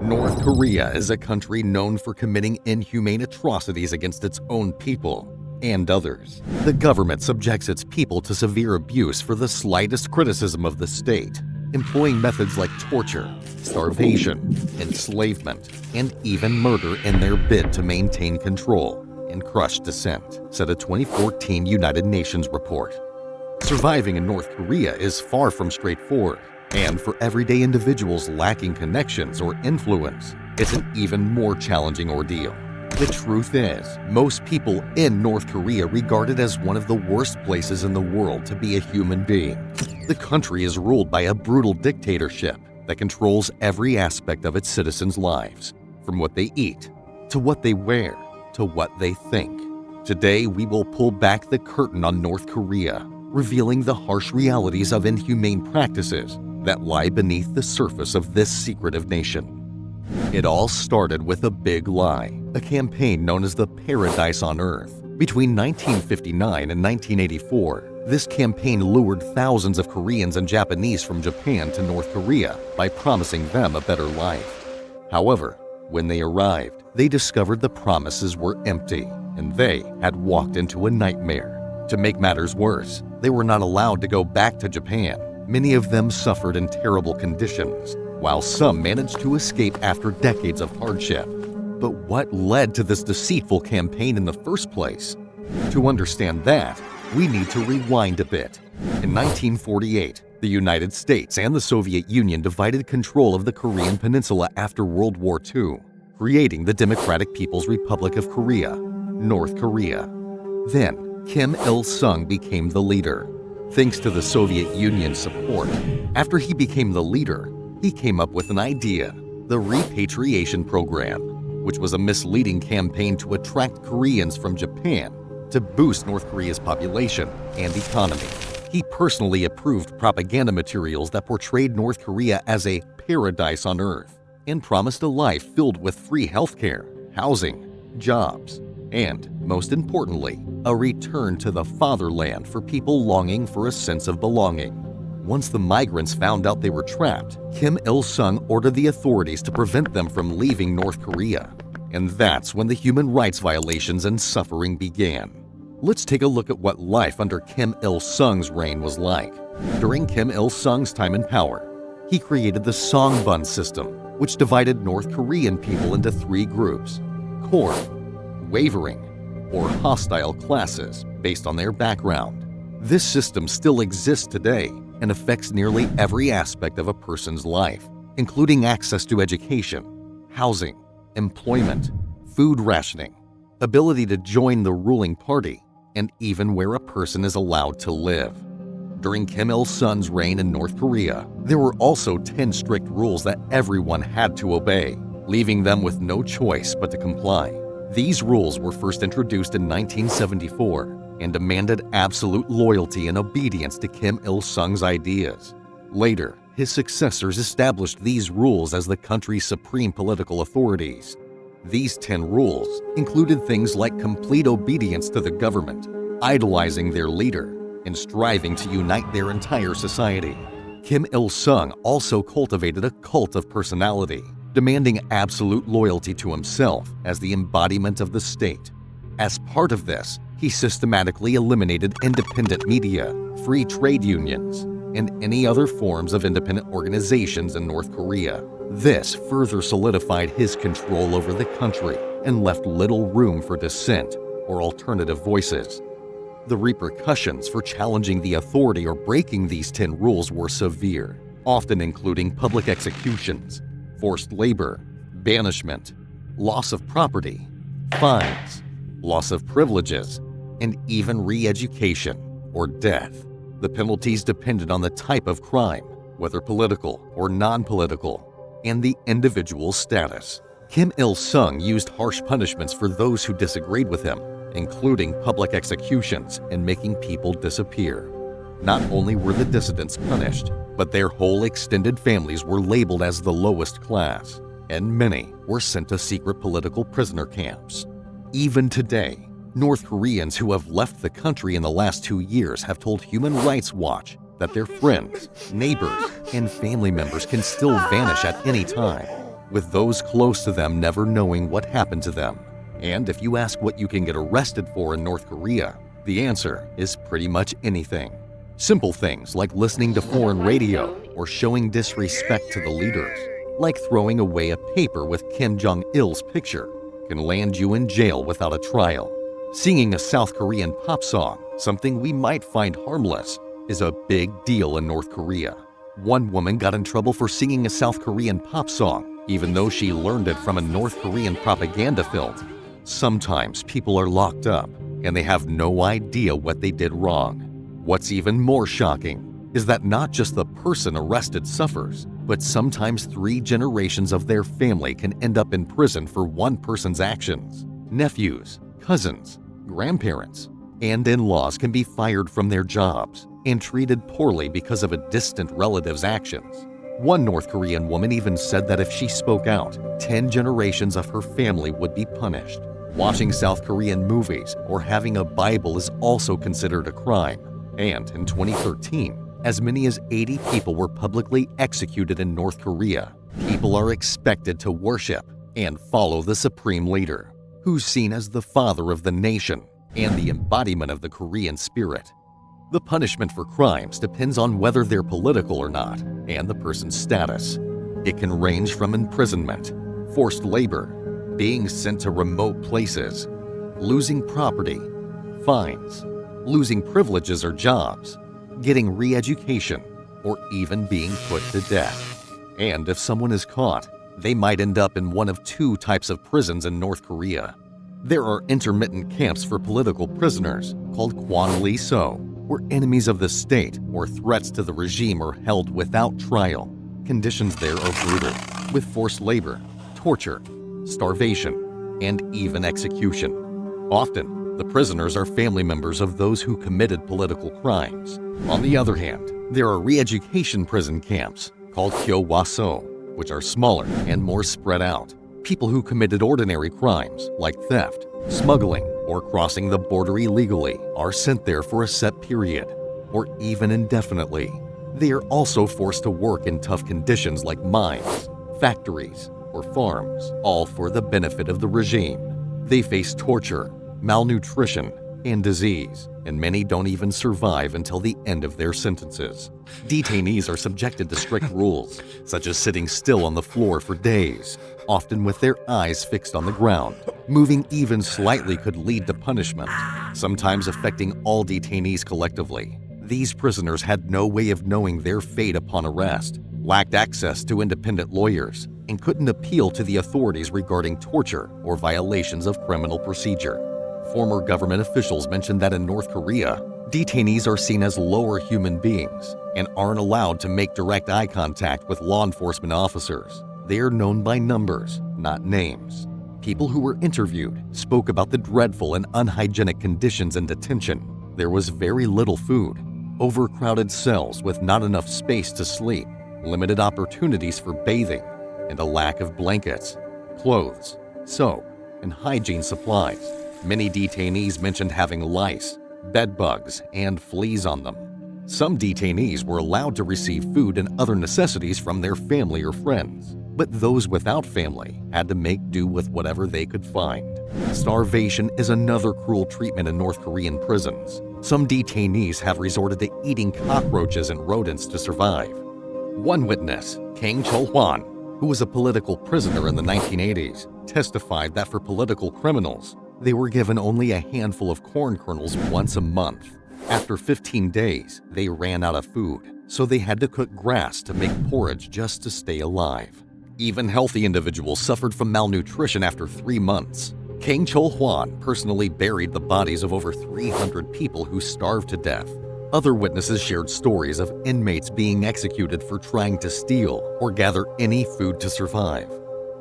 North Korea is a country known for committing inhumane atrocities against its own people and others. The government subjects its people to severe abuse for the slightest criticism of the state, employing methods like torture, starvation, enslavement, and even murder in their bid to maintain control and crush dissent, said a 2014 United Nations report. Surviving in North Korea is far from straightforward, and for everyday individuals lacking connections or influence, it's an even more challenging ordeal. The truth is, most people in North Korea regard it as one of the worst places in the world to be a human being. The country is ruled by a brutal dictatorship that controls every aspect of its citizens' lives, from what they eat, to what they wear, to what they think. Today, we will pull back the curtain on North Korea, revealing the harsh realities of inhumane practices that lie beneath the surface of this secretive nation. It all started with a big lie, a campaign known as the Paradise on Earth. Between 1959 and 1984, this campaign lured thousands of Koreans and Japanese from Japan to North Korea by promising them a better life. However, when they arrived, they discovered the promises were empty, and they had walked into a nightmare. To make matters worse, they were not allowed to go back to Japan. Many of them suffered in terrible conditions, while some managed to escape after decades of hardship. But what led to this deceitful campaign in the first place? To understand that, we need to rewind a bit. In 1948, the United States and the Soviet Union divided control of the Korean Peninsula after World War II, creating the Democratic People's Republic of Korea, North Korea. Then, Kim Il-sung became the leader. Thanks to the Soviet Union's support, after he became the leader, he came up with an idea, the Repatriation Program, which was a misleading campaign to attract Koreans from Japan to boost North Korea's population and economy. He personally approved propaganda materials that portrayed North Korea as a paradise on earth and promised a life filled with free healthcare, housing, jobs, and, most importantly, a return to the fatherland for people longing for a sense of belonging. Once the migrants found out they were trapped, Kim Il-sung ordered the authorities to prevent them from leaving North Korea. And that's when the human rights violations and suffering began. Let's take a look at what life under Kim Il-sung's reign was like. During Kim Il-sung's time in power, he created the Songbun system, which divided North Korean people into three groups: core, wavering, or hostile classes based on their background. This system still exists today and affects nearly every aspect of a person's life, including access to education, housing, employment, food rationing, ability to join the ruling party, and even where a person is allowed to live. During Kim Il-sung's reign in North Korea, there were also 10 strict rules that everyone had to obey, leaving them with no choice but to comply. These rules were first introduced in 1974 and demanded absolute loyalty and obedience to Kim Il-sung's ideas. Later, his successors established these rules as the country's supreme political authorities. These 10 rules included things like complete obedience to the government, idolizing their leader, and striving to unite their entire society. Kim Il-sung also cultivated a cult of personality, demanding absolute loyalty to himself as the embodiment of the state. As part of this, he systematically eliminated independent media, free trade unions, and any other forms of independent organizations in North Korea. This further solidified his control over the country and left little room for dissent or alternative voices. The repercussions for challenging the authority or breaking these 10 rules were severe, often including public executions, forced labor, banishment, loss of property, fines, loss of privileges, and even re-education or death. The penalties depended on the type of crime, whether political or non-political, and the individual's status. Kim Il-sung used harsh punishments for those who disagreed with him, including public executions and making people disappear. Not only were the dissidents punished, but their whole extended families were labeled as the lowest class, and many were sent to secret political prisoner camps. Even today, North Koreans who have left the country in the last 2 years have told Human Rights Watch that their friends, neighbors, and family members can still vanish at any time. with those close to them never knowing what happened to them. And if you ask what you can get arrested for in North Korea, the answer is pretty much anything. Simple things like listening to foreign radio or showing disrespect to the leaders, like throwing away a paper with Kim Jong-il's picture, can land you in jail without a trial. Singing a South Korean pop song, something we might find harmless, is a big deal in North Korea. One woman got in trouble for singing a South Korean pop song, even though she learned it from a North Korean propaganda film. Sometimes people are locked up, and they have no idea what they did wrong. What's even more shocking is that not just the person arrested suffers, but sometimes 3 generations of their family can end up in prison for one person's actions. Nephews, cousins, grandparents, and in-laws can be fired from their jobs and treated poorly because of a distant relative's actions. One North Korean woman even said that if she spoke out, 10 generations of her family would be punished. Watching South Korean movies or having a Bible is also considered a crime. And in 2013, as many as 80 people were publicly executed in North Korea. People are expected to worship and follow the supreme leader, who's seen as the father of the nation and the embodiment of the Korean spirit. The punishment for crimes depends on whether they're political or not and the person's status. It can range from imprisonment, forced labor, being sent to remote places, losing property, fines, losing privileges or jobs, getting re-education, or even being put to death. And if someone is caught, they might end up in one of 2 types of prisons in North Korea. There are intermittent camps for political prisoners called Kwanlee-so, where enemies of the state or threats to the regime are held without trial. Conditions there are brutal, with forced labor, torture, starvation, and even execution. Often, the prisoners are family members of those who committed political crimes. On the other hand, there are re-education prison camps called Kyo-wa-so, which are smaller and more spread out. People who committed ordinary crimes like theft, smuggling, or crossing the border illegally are sent there for a set period, or even indefinitely. They are also forced to work in tough conditions like mines, factories, or farms, all for the benefit of the regime. They face torture, malnutrition, and disease, and many don't even survive until the end of their sentences. Detainees are subjected to strict rules, such as sitting still on the floor for days, often with their eyes fixed on the ground. Moving even slightly could lead to punishment, sometimes affecting all detainees collectively. These prisoners had no way of knowing their fate upon arrest, lacked access to independent lawyers, and couldn't appeal to the authorities regarding torture or violations of criminal procedure. Former government officials mentioned that in North Korea, detainees are seen as lower human beings and aren't allowed to make direct eye contact with law enforcement officers. They are known by numbers, not names. People who were interviewed spoke about the dreadful and unhygienic conditions in detention. There was very little food, overcrowded cells with not enough space to sleep, limited opportunities for bathing, and a lack of blankets, clothes, soap, and hygiene supplies. Many detainees mentioned having lice, bed bugs, and fleas on them. Some detainees were allowed to receive food and other necessities from their family or friends, but those without family had to make do with whatever they could find. Starvation is another cruel treatment in North Korean prisons. Some detainees have resorted to eating cockroaches and rodents to survive. One witness, Kang Chol-hwan, who was a political prisoner in the 1980s, testified that for political criminals, they were given only a handful of corn kernels once a month. After 15 days, they ran out of food, so they had to cook grass to make porridge just to stay alive. Even healthy individuals suffered from malnutrition after 3 months. Kang Chol-hwan personally buried the bodies of over 300 people who starved to death. Other witnesses shared stories of inmates being executed for trying to steal or gather any food to survive.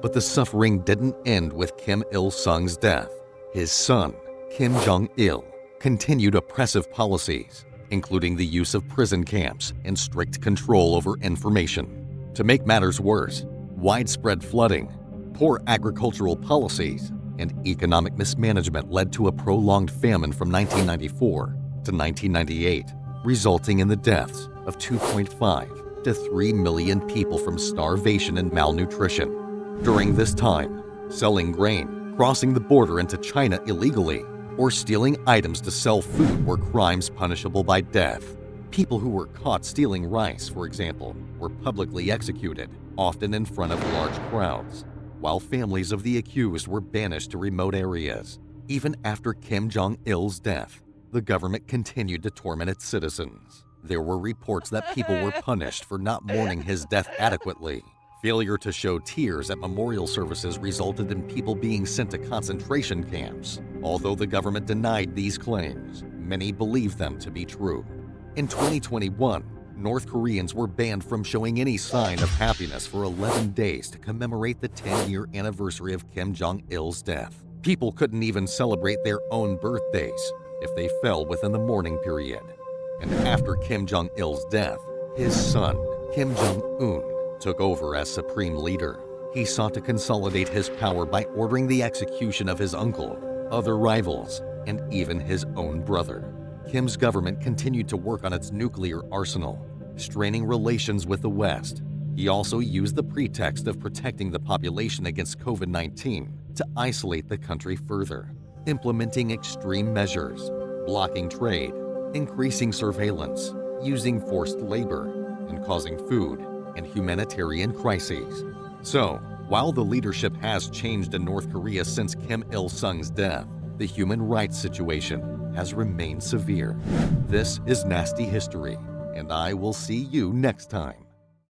But the suffering didn't end with Kim Il-sung's death. His son, Kim Jong-il, continued oppressive policies, including the use of prison camps and strict control over information. To make matters worse, widespread flooding, poor agricultural policies, and economic mismanagement led to a prolonged famine from 1994 to 1998, resulting in the deaths of 2.5 to 3 million people from starvation and malnutrition. During this time, selling grain, crossing the border into China illegally, or stealing items to sell food were crimes punishable by death. People who were caught stealing rice, for example, were publicly executed, often in front of large crowds, while families of the accused were banished to remote areas. Even after Kim Jong-il's death, the government continued to torment its citizens. There were reports that people were punished for not mourning his death adequately. Failure to show tears at memorial services resulted in people being sent to concentration camps. Although the government denied these claims, many believed them to be true. In 2021, North Koreans were banned from showing any sign of happiness for 11 days to commemorate the 10-year anniversary of Kim Jong-il's death. People couldn't even celebrate their own birthdays if they fell within the mourning period. And after Kim Jong-il's death, his son, Kim Jong-un, took over as supreme leader. He sought to consolidate his power by ordering the execution of his uncle, other rivals, and even his own brother. Kim's government continued to work on its nuclear arsenal, straining relations with the West. He also used the pretext of protecting the population against COVID-19 to isolate the country further, implementing extreme measures, blocking trade, increasing surveillance, using forced labor, and causing food and humanitarian crises. So, while the leadership has changed in North Korea since Kim Il-sung's death, the human rights situation has remained severe. This is Nasty History, and I will see you next time.